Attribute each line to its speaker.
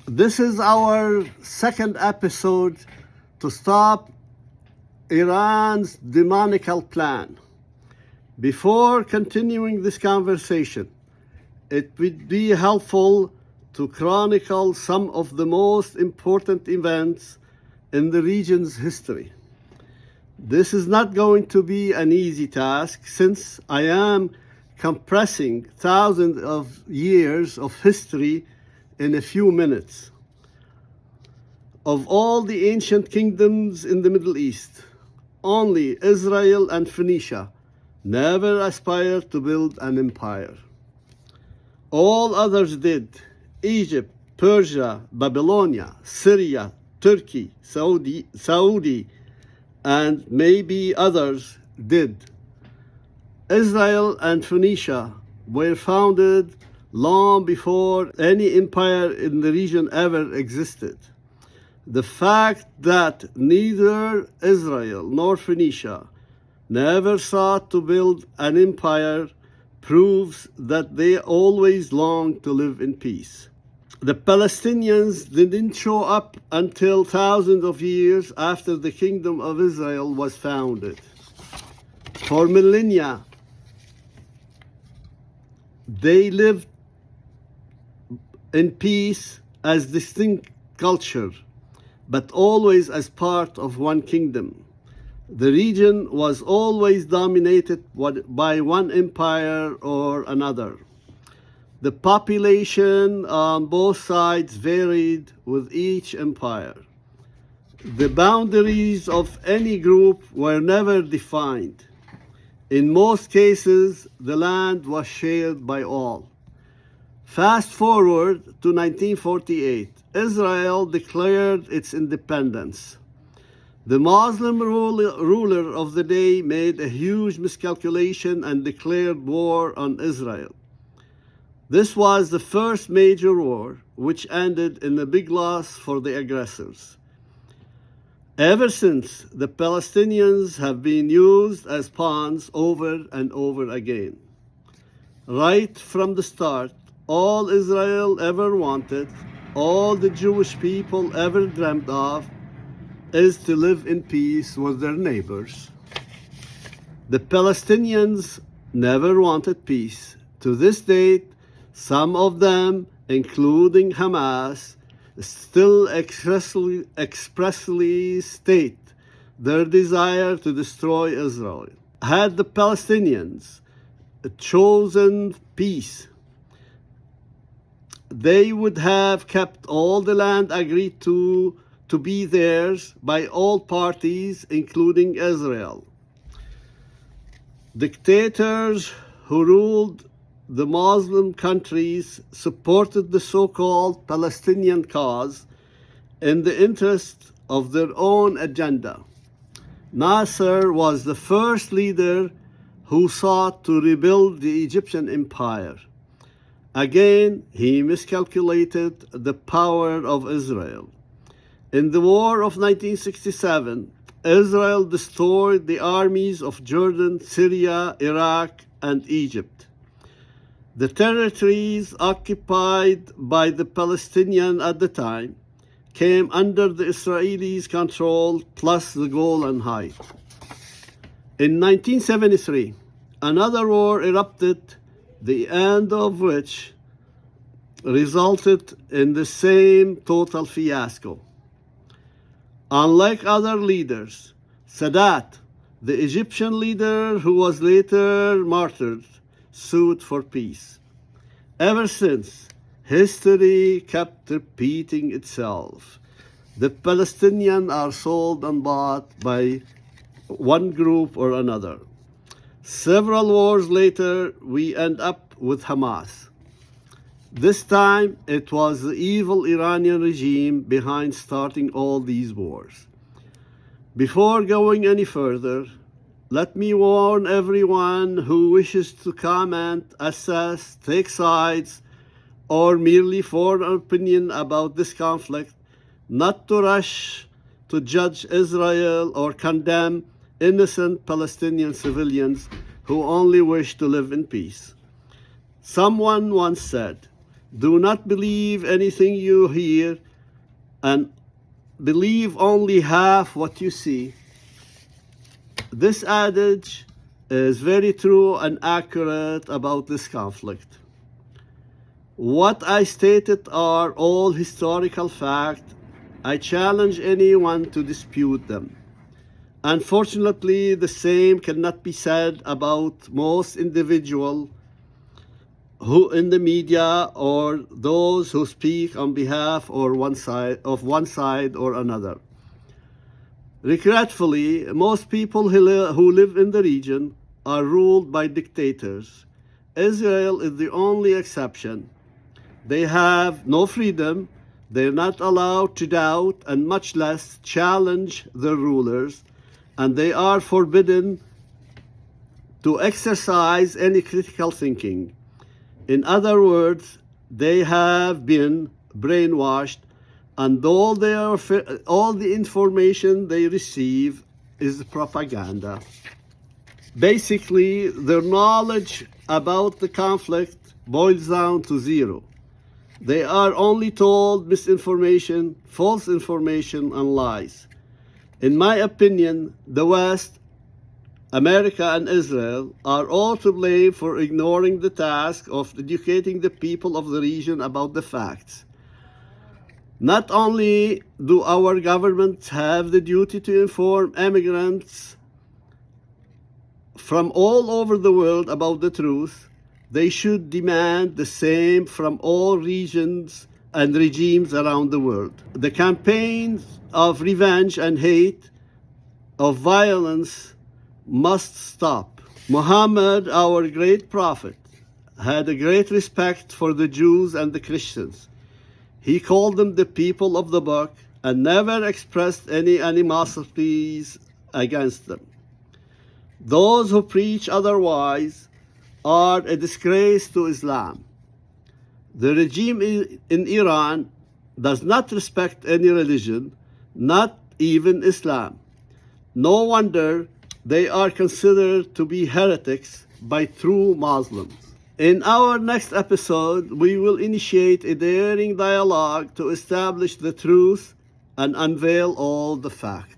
Speaker 1: This is our second episode to stop Iran's demonical plan. Before continuing this conversation, it would be helpful to chronicle some of the most important events in the region's history. This is not going to be an easy task since I am compressing thousands of years of history in a few minutes. Of all the ancient kingdoms in the Middle East, only Israel and Phoenicia never aspired to build an empire. All others did. Egypt, Persia, Babylonia, Syria, Turkey, Saudi, and maybe others did. Israel and Phoenicia were founded long before any empire in the region ever existed. The fact that neither Israel nor Phoenicia never sought to build an empire proves that they always longed to live in peace. The Palestinians didn't show up until thousands of years after the Kingdom of Israel was founded. For millennia, they lived in peace as distinct cultures, but always as part of one kingdom. The region was always dominated by one empire or another. The population on both sides varied with each empire. The boundaries of any group were never defined. In most cases, the land was shared by all. Fast forward to 1948, Israel declared its independence. The Muslim ruler of the day made a huge miscalculation and declared war on Israel. This was the first major war, which ended in a big loss for the aggressors. Ever since, the Palestinians have been used as pawns over and over again. Right from the start, all Israel ever wanted, all the Jewish people ever dreamed of, is to live in peace with their neighbors. The Palestinians never wanted peace. To this date, some of them, including Hamas, still expressly state their desire to destroy Israel. Had the Palestinians chosen peace, they would have kept all the land agreed to be theirs by all parties, including Israel. Dictators who ruled the Muslim countries supported the so-called Palestinian cause in the interest of their own agenda. Nasser was the first leader who sought to rebuild the Egyptian empire. Again, he miscalculated the power of Israel. In the War of 1967, Israel destroyed the armies of Jordan, Syria, Iraq, and Egypt. The territories occupied by the Palestinians at the time came under the Israelis' control, plus the Golan Heights. In 1973, another war erupted, the end of which resulted in the same total fiasco. Unlike other leaders, Sadat, the Egyptian leader who was later martyred, sued for peace. Ever since, history kept repeating itself. The Palestinians are sold and bought by one group or another. Several wars later, we end up with Hamas. This time, it was the evil Iranian regime behind starting all these wars. Before going any further, let me warn everyone who wishes to comment, assess, take sides, or merely form an opinion about this conflict, not to rush to judge Israel or condemn innocent Palestinian civilians who only wish to live in peace. Someone once said, Do not believe anything you hear, and believe only half what you see. This adage is very true and accurate about this conflict. What I stated are all historical facts. I challenge anyone to dispute them. Unfortunately, the same cannot be said about most individuals who in the media or those who speak on behalf of one side or another. Regretfully, most people who live in the region are ruled by dictators. Israel is the only exception. They have no freedom. They're not allowed to doubt and much less challenge their rulers, and they are forbidden to exercise any critical thinking. In other words, they have been brainwashed, and all the information they receive is propaganda. Basically, their knowledge about the conflict boils down to zero. They are only told misinformation, false information, and lies. In my opinion, the West, America and Israel are all to blame for ignoring the task of educating the people of the region about the facts. Not only do our governments have the duty to inform immigrants from all over the world about the truth, they should demand the same from all regions and regimes around the world. The campaigns of revenge and hate, of violence, must stop. Muhammad, our great prophet, had a great respect for the Jews and the Christians. He called them the people of the book and never expressed any animosities against them. Those who preach otherwise are a disgrace to Islam. The regime in Iran does not respect any religion, not even Islam. No wonder they are considered to be heretics by true Muslims. In our next episode, we will initiate a daring dialogue to establish the truth and unveil all the facts.